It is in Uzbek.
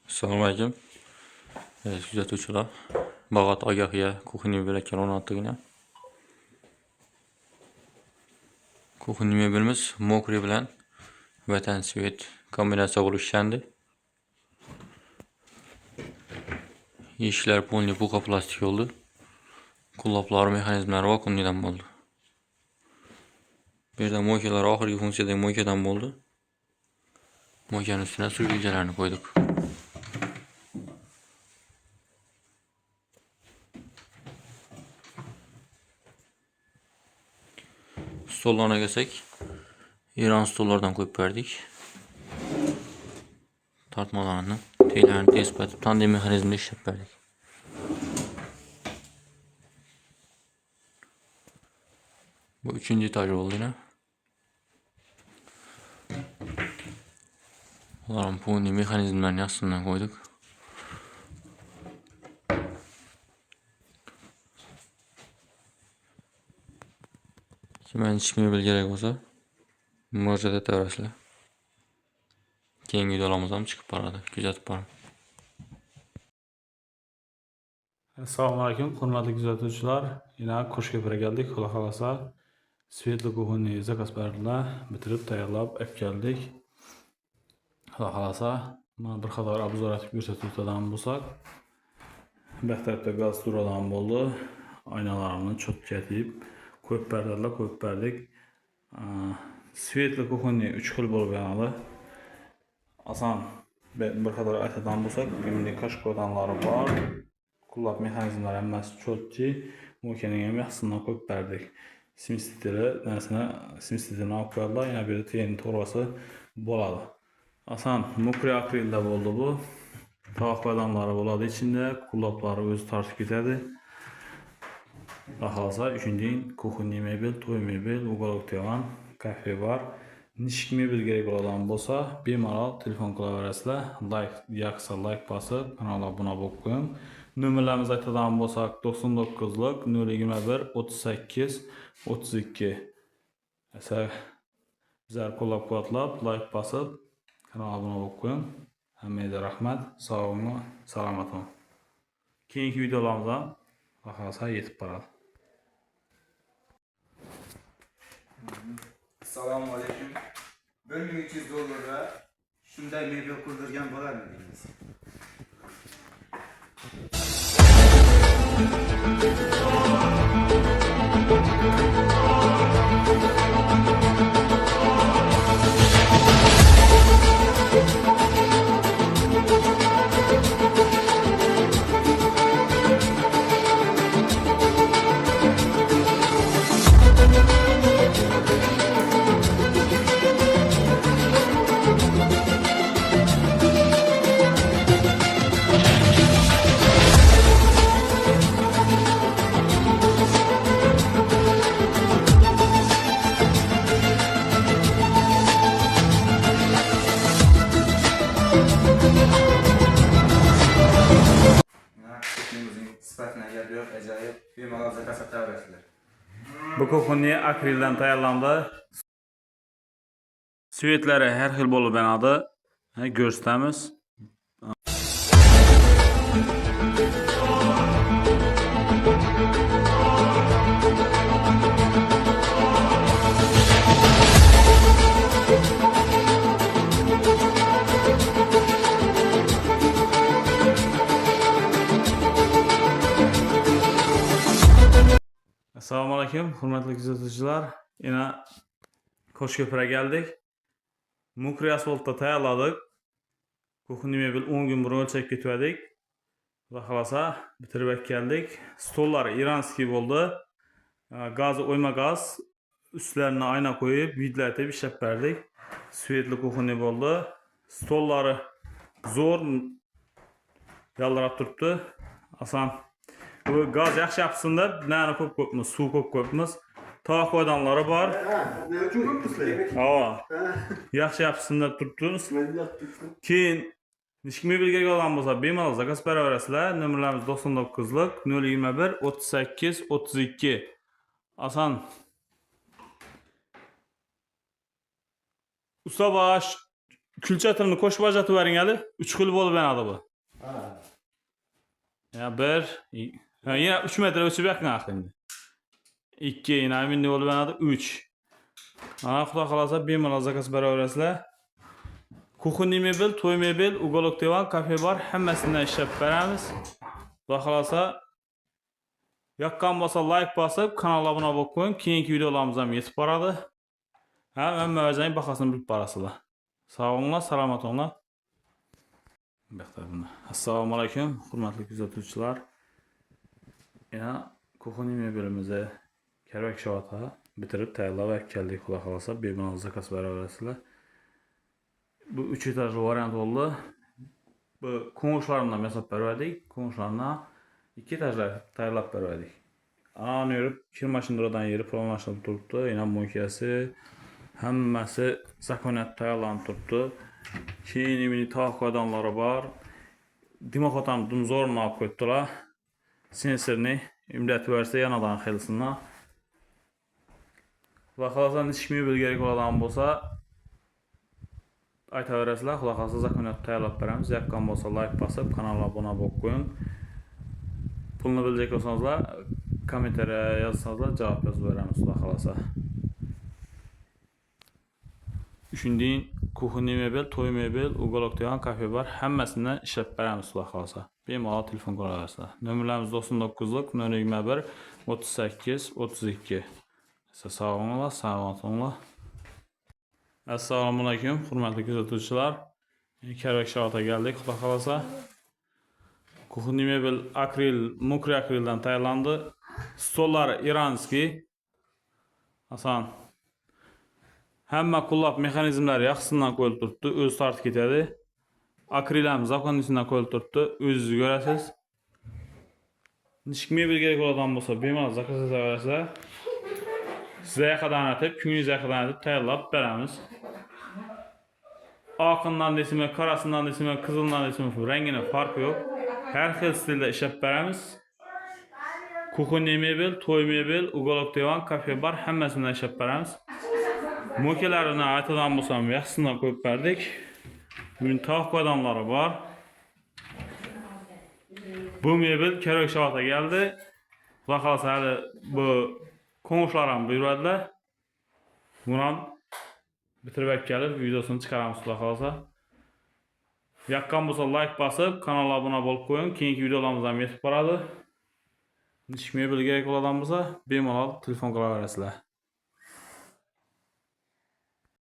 Assalomu alaykum. Kuzatuvchilar. Bag'at Agahiya kuxniy mebellar o'rnatilgan. Kuxniy mebelimiz mokri bilan Vatan Svet kombinatsiya bo'lib ishlandi. Eshiklar polni puxa plastik oldu. Quloqlar mexanizmlari vakuumdan bo'ldi. Bu yerda moykalar oxirgi funksiyadagi moykadan bo'ldi. Moykaning ustiga surgiljalarni qo'ydik. Stollarına gelsak, İran stollardan koyup verdik. Tartmalarını, teylerini tespit edip tandem mekanizminde işlep verdik. Bu üçüncü etaj oldu yine. Onların puni mekanizmlerini aslında koyduk. Kimen çıkmıyor gerek olsa murojaat etaverasizlar. Keyingi videolarimiz ham chiqib boradi. Kuzatib boring. Assalomu alaykum, hurmatli kuzatuvchilar. Yana Qo'shko'pirga keldik. Xudo xolasa Svetli kuxniy zakaz berdilar, bitirib tayyorlab olib keldik. Xudo xolasa mana bir qator obzor etib ko'rsatib o'tadigan bo'lsak, bu tarafda gaz turadan bo'ldi. Aynalarni cho'tkatib qo'yib berdilar, qo'yib berdik. Svetli kuxniy 3 xil bo'lib yanadi. Asan bir qator aytadigan bo'lsak, bunda kashkodanlari bor. Kulak mexanizmlari hammasi cho'tki, mo'kaning ham yaxshisidan qo'yib berdik. Simsitini olib qo'yadilar, yana bir teyin to'rvasi bo'ladi. Asan mokri akrilda bo'ldi bu. Tovoq badamlari bo'ladi ichida, quloqlari o'zi tortib ketadi. Xohlasa uchinchi kuxniy mebel, to'y mebel, ugolok divan, kafe bar. Nishik mebel kerak bo'ladigan bo'lsa, bemalol telefon qilaverasizlar. Like bosib, kanalga obuna bo'lib qo'ying. Nomerlarimizni aytadigan bo'lsak, 99lik 021 38 32. Esa bizlar qo'llab-quvvatlab, like bosib, kanalga obuna bo'lib qo'ying. Hammaga rahmat, sog' bo'ling, salomat bo'ling. Keyingi videolarimizda xohlasa yetib boradi. Assalomu alaykum. $1200 shunday mebel qurdirgan bo'larmi deymiz. Bu kuxniy akrildan tayyorlandi. Svetlari har xil bo'lib yanadi. Ko'rsatamiz. Assalomu alaykum, hurmatli kuzatuvchilar. Yana Qo'shko'pirga keldik. Mokri asfaltda tayyorladik. Kuxniy mebel 10 kun burun o'lchab ketdik. Xudo xolasa bitirib keldik. Stollari iranskiy bo'ldi. Gazi o'yma gaz, ustlarini ayna qo'yib, vidlatib ishlab berdik. Svetli kuxniy bo'ldi. Stollari zo'r yaltirab turibdi. Asan bu gaz yaxshi yapsın deb, nani ko'p-ko'pmiz, suv ko'p-ko'pmiz. Tovoq qo'ydanlari bor. Ne uchun ko'pmisizlar? Ha. Yaxshi yapsın deb turibmiz. Keyin nishik mebel kerak bo'lgan bo'lsa, bemalol zakaz beraverasizlar. Nomerlarimiz 99lik 021 38 32. Asan usta baş külcha tilini qo'shib ajratib bering hali. 3 xil bo'lib yanadi bu. Ha. Ya 1 yana 3 metr o'chib yaqin endi. 2 yana bunday bo'lib yanadi 3. Ana xudo xolasa bemalol zakaz beraverasizlar. Kuxunniy mebel, to'y mebel, ugolok divan, kafe bar hammasidan ishlab beramiz. Xudo xolasa yoqqan bo'lsa like bosib, kanalga obuna bo'lib qo'ying. Keyingi videolarimiz ham yetib boradi. Hamma o'zining bahosini bilib borasizlar. Sog' bo'linglar, salomat bo'linglar. Assalomu alaykum, hurmatli kuzatuvchilar. Yana kuxunniy mebelimizni Karvak shavata bitirib tayyorlab keldik. Xudo xolasa bemalol zakaz beraverasizlar. Bu 3 etajli variant oldu. Bu koğuşlarından mesaf verdik. Koğuşlarına 2 etajlar tayyorlab verdik. Ana yürüp kirmaşındıradan yeri planlaşılıb turibdi. Yine monkiyasi hammasi zakonat tayyorlanib turibdi. Keyin mini tog' qadamlari bor. Dimoxotam dumzorni olib qo'yibdilar. Sensorni imlatib bersa yanadan xilsinlar. Xudo xolasa nechta mebel kerak bo'ladigan bo'lsa aytaverasizlar. Xudo xolasa zakonat tayyorlab beramiz. Yoqqan bo'lsa like bosib, kanalga obuna bo'lib qo'ying. Pulni bilecek olsanızlar, kommentariya yazsanızlar, cevap yozib beramiz xudo xolasa. Shundan kuxunniy mebel, to'y mebel, ugolok divan, kafe bar hammasidan ishlab beramiz xudo xolasa. Bemalol telefon qilaverasizlar. Nomerlarimiz 99lik 021 38 32. Sog' bo'linglar, salomat bo'linglar. Assalomu alaykum, hurmatli kuzatuvchilar. Karvak shavata geldik, xudo xolasa. Kuxunniy mebel akril, mokriy akrildan tayyorlandi. Stollar iranskiy. Asan. Hamma qullab mexanizmlar yaxshisidan qo'yilib turibdi, o'zi tortib ketadi. Akril ham zakonisidan qo'yilib turibdi, o'zingiz ko'rasiz. Nechta mebel kerak bo'ladigan bo'lsa, bemalol zakaz qilaverasizlar. Sizga yaqindan atib, kuningizga yaqindan atib tayyorlab beramiz. Oqindan desimi, qarasidan desimi, qizildan desimi rangini farqi yo'q. Her xil stilda ishlab beramiz. Kuxunniy mebel, to'y mebel, ugolok divan, kafe bar hammasidan ishlab beramiz. Mokelarini aytadigan bo'lsam, yaxshisidan qo'yib berdik. Buning tog' qadamlari bor. Bu mebel Karvak shavata geldi. Xudo xolasa hali bu ko'ngishlar ham buyuradilar. Buni ham bitirib kelib videosini chiqaramiz xudo xolasa. Yoqqan bo'lsa like bosib, kanalga obuna bo'lib qo'ying. Keyingi videolarimiz ham yetib boradi. Nechta mebel kerak bo'ladigan bo'lsa, bemalol telefon qilaverasizlar.